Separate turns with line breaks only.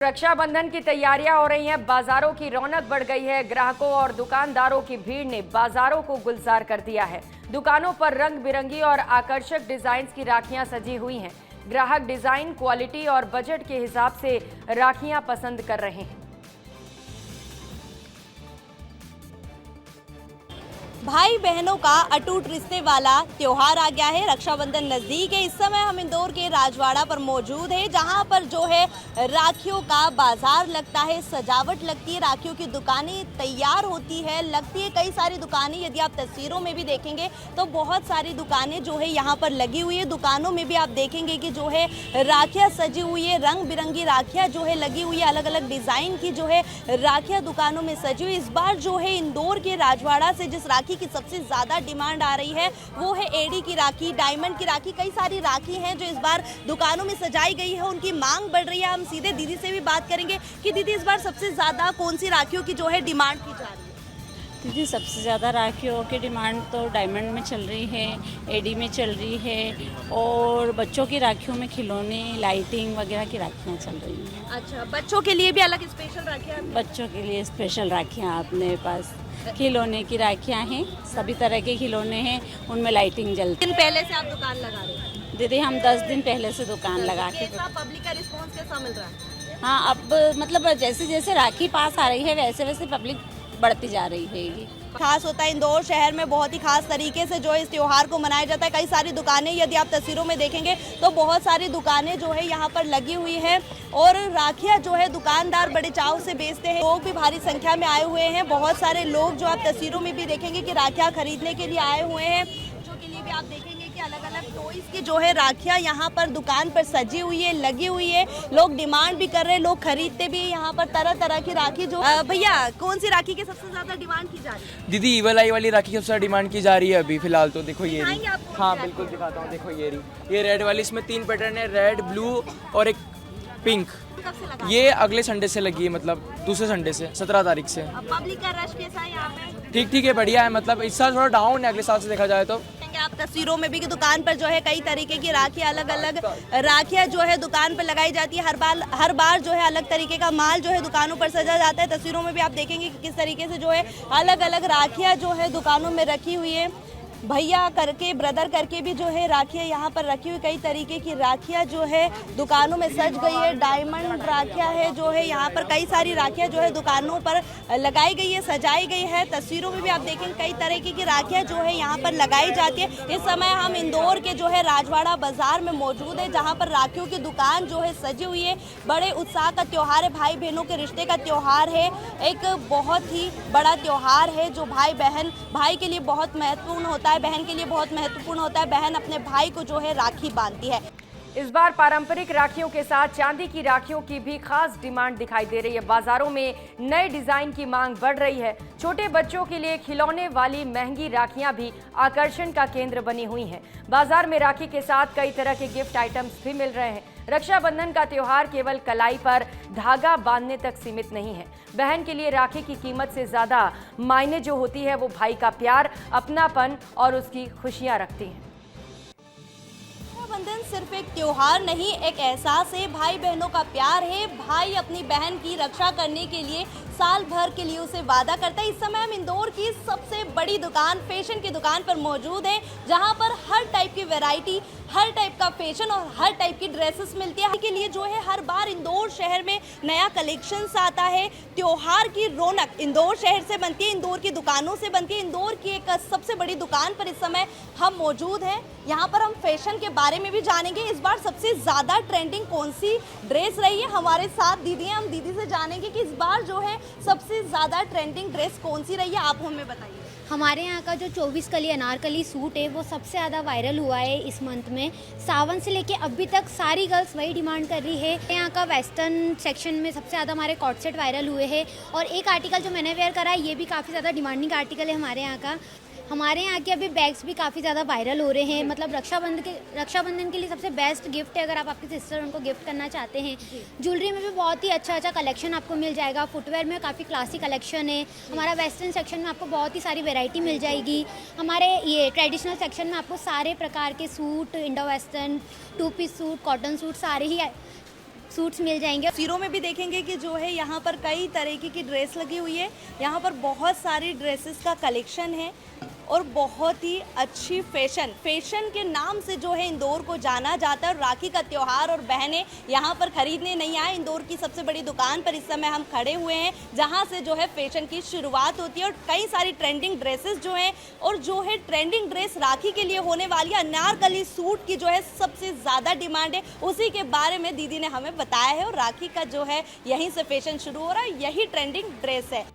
रक्षाबंधन की तैयारियां हो रही हैं, बाजारों की रौनक बढ़ गई है। ग्राहकों और दुकानदारों की भीड़ ने बाजारों को गुलजार कर दिया है। दुकानों पर रंग बिरंगी और आकर्षक डिजाइन की राखियां सजी हुई हैं। ग्राहक डिजाइन, क्वालिटी और बजट के हिसाब से राखियां पसंद कर रहे हैं।
भाई बहनों का अटूट रिश्ते वाला त्योहार आ गया है। रक्षाबंधन नज़दीक है। इस समय हम इंदौर के राजवाड़ा पर मौजूद है, जहां पर जो है राखियों का बाजार लगता है, सजावट लगती है, राखियों की दुकानें तैयार होती है, लगती है कई सारी दुकानें। यदि आप तस्वीरों में भी देखेंगे तो बहुत सारी दुकानें जो है यहाँ पर लगी हुई है। दुकानों में भी आप देखेंगे कि जो है राखियाँ सजी हुई है, रंग बिरंगी राखियाँ जो है लगी हुई है, अलग अलग डिज़ाइन की जो है राखियाँ दुकानों में सजी हुई। इस बार जो है इंदौर के राजवाड़ा से जिस राखी की सबसे ज्यादा डिमांड आ रही है वो है एडी की राखी, डायमंड की राखी। कई सारी राखी हैं जो इस बार दुकानों में सजाई गई है, उनकी मांग बढ़ रही है। हम सीधे दीदी से भी बात करेंगे कि दीदी इस बार सबसे ज्यादा कौन सी राखियों की जो है डिमांड की जा रही है?
दीदी सबसे ज़्यादा राखियों की डिमांड तो डायमंड में चल रही है, एडी में चल रही है, और बच्चों की राखियों में खिलौने, लाइटिंग वगैरह की राखियाँ चल रही हैं।
अच्छा, बच्चों के लिए भी अलग स्पेशल राखियाँ?
बच्चों के लिए स्पेशल राखियाँ अपने पास खिलौने की राखियाँ हैं, सभी तरह के खिलौने हैं, उनमें लाइटिंग जलती है।
दिन पहले से आप दुकान लगा रहे हैं?
दीदी हम 10 दिन पहले से दुकान लगा के।
पब्लिक का रिस्पॉन्स कैसा मिल रहा है?
हाँ, अब मतलब जैसे जैसे राखी पास आ रही है वैसे वैसे पब्लिक बढ़ती जा रही है। ये
खास होता है इंदौर शहर में, बहुत ही खास तरीके से जो है इस त्योहार को मनाया जाता है। कई सारी दुकानें, यदि आप तस्वीरों में देखेंगे तो बहुत सारी दुकानें जो है यहाँ पर लगी हुई हैं, और राखियाँ जो है दुकानदार बड़े चाव से बेचते हैं। लोग भी भारी संख्या में आए हुए हैं। बहुत सारे लोग जो आप तस्वीरों में भी देखेंगे कि राखियाँ खरीदने के लिए आए हुए हैं। बच्चों के लिए भी आप देखेंगे कि अलग अलग टॉयज की जो है राखियाँ यहाँ पर दुकान पर सजी हुई है, लगी हुई है। लोग डिमांड भी कर रहे हैं, लोग खरीदते भी हैं यहाँ पर तरह तरह की राखी। जो भैया कौन सी राखी की सबसे ज्यादा डिमांड की जा रही है?
दीदी ईवल आई वाली राखी सबसे ज्यादा डिमांड की जा रही है अभी फिलहाल तो। देखो ये रही। हाँ बिल्कुल दिखाता हूँ। देखो ये रही, ये रेड वाली, इसमें 3 पैटर्न है, रेड, ब्लू और एक पिंक। ये अगले संडे से लगी है, मतलब दूसरे संडे से, 17 तारीख से।
पब्लिक का रश कैसा है यहाँ पे?
ठीक है, बढ़िया है। मतलब इस साल थोड़ा डाउन है अगले साल से देखा जाए तो।
आप तस्वीरों में भी कि दुकान पर जो है कई तरीके की राखियाँ, अलग अलग राखियाँ जो है दुकान पर लगाई जाती है। हर बार जो है अलग तरीके का माल जो है दुकानों पर सजा जाता है। तस्वीरों में भी आप देखेंगे कि किस तरीके से जो है अलग अलग राखियाँ जो है दुकानों में रखी हुई है। भैया करके, ब्रदर करके भी जो है राखियाँ यहाँ पर रखी हुई। कई तरीके की राखियाँ जो है दुकानों में सज गई है। डायमंड राखियाँ है जो है यहाँ पर, कई सारी राखियाँ जो है दुकानों पर लगाई गई है, सजाई गई है। तस्वीरों में भी आप देखेंगे कई तरीके की राखियाँ जो है यहाँ पर लगाई जाती है। इस समय हम इंदौर के जो है राजवाड़ा बाजार में मौजूद है, जहाँ पर राखियों की दुकान जो है सजी हुई है। बड़े उत्साह का त्योहार है, भाई बहनों के रिश्ते का त्योहार है। एक बहुत ही बड़ा त्योहार है जो भाई के लिए बहुत महत्वपूर्ण होता है, बहन के लिए बहुत महत्वपूर्ण होता है। बहन अपने भाई को जो है राखी बांधती है।
इस बार पारंपरिक राखियों के साथ चांदी की राखियों की भी खास डिमांड दिखाई दे रही है। बाजारों में नए डिजाइन की मांग बढ़ रही है। छोटे बच्चों के लिए खिलौने वाली महंगी राखियां भी आकर्षण का केंद्र बनी हुई हैं। बाजार में राखी के साथ कई तरह के गिफ्ट आइटम्स भी मिल रहे हैं। रक्षाबंधन का त्योहार केवल कलाई पर धागा बांधने तक सीमित नहीं है। बहन के लिए राखी की कीमत से ज्यादा मायने जो होती है वो भाई का प्यार, अपनापन और उसकी खुशियां रखती है।
रक्षाबंधन सिर्फ एक त्योहार नहीं, एक एहसास है। भाई बहनों का प्यार है। भाई अपनी बहन की रक्षा करने के लिए साल भर के लिए उसे वादा करता है। इस समय हम इंदौर की सबसे बड़ी दुकान, फैशन की दुकान पर मौजूद है, जहां पर हर टाइप की वैरायटी, हर टाइप का फैशन और हर टाइप की ड्रेसेस मिलती है। के लिए जो है हर बार इंदौर शहर में नया कलेक्शंस आता है। त्योहार की रौनक इंदौर शहर से बनती है, इंदौर की दुकानों से बनती है। इंदौर की एक सबसे बड़ी दुकान पर इस समय हम मौजूद हैं। यहाँ पर हम फैशन के बारे में भी जानेंगे। इस बार सबसे ज़्यादा ट्रेंडिंग कौन सी ड्रेस रही है? हमारे साथ दीदी हैं, हम दीदी से जानेंगे कि इस बार जो है सबसे ज़्यादा ट्रेंडिंग ड्रेस कौन सी रही है। आप हमें बताइए।
हमारे यहाँ का जो 24 कली अनारकली सूट है वो सबसे ज़्यादा वायरल हुआ है इस मंथ में। सावन से लेके अभी तक सारी गर्ल्स वही डिमांड कर रही है। यहाँ का वेस्टर्न सेक्शन में सबसे ज़्यादा हमारे कॉट सेट वायरल हुए हैं, और एक आर्टिकल जो मैंने वेयर करा है ये भी काफ़ी ज़्यादा डिमांडिंग आर्टिकल है हमारे यहाँ का। हमारे यहाँ के अभी बैग्स भी काफ़ी ज़्यादा वायरल हो रहे हैं। मतलब रक्षाबंधन के लिए सबसे बेस्ट गिफ्ट है अगर आप आपकी सिस्टर उनको गिफ्ट करना चाहते हैं। ज्वेलरी में भी बहुत ही अच्छा कलेक्शन आपको मिल जाएगा। फुटवेयर में काफ़ी क्लासी कलेक्शन है। हमारा वेस्टर्न सेक्शन में आपको बहुत ही सारी वेराइटी मिल जाएगी। हमारे ये ट्रेडिशनल सेक्शन में आपको सारे प्रकार के suit, indo western, 2 piece suit, cotton suit सारे ही सूट्स मिल जाएंगे।
तस्वीरों में भी देखेंगे कि जो है यहाँ पर कई तरीके की ड्रेस लगी हुई है। यहाँ पर बहुत सारी ड्रेसेस का कलेक्शन है और बहुत ही अच्छी फैशन के नाम से जो है इंदौर को जाना जाता है। और राखी का त्योहार और बहनें यहाँ पर खरीदने नहीं आए। इंदौर की सबसे बड़ी दुकान पर इस समय हम खड़े हुए हैं, जहाँ से जो है फैशन की शुरुआत होती है और कई सारी ट्रेंडिंग ड्रेसेस जो हैं, और जो है ट्रेंडिंग ड्रेस राखी के लिए होने वाली अनारकली सूट की जो है सबसे ज़्यादा डिमांड है। उसी के बारे में दीदी ने हमें बताया है और राखी का जो है यहीं से फैशन शुरू हो रहा है, यही ट्रेंडिंग ड्रेस है।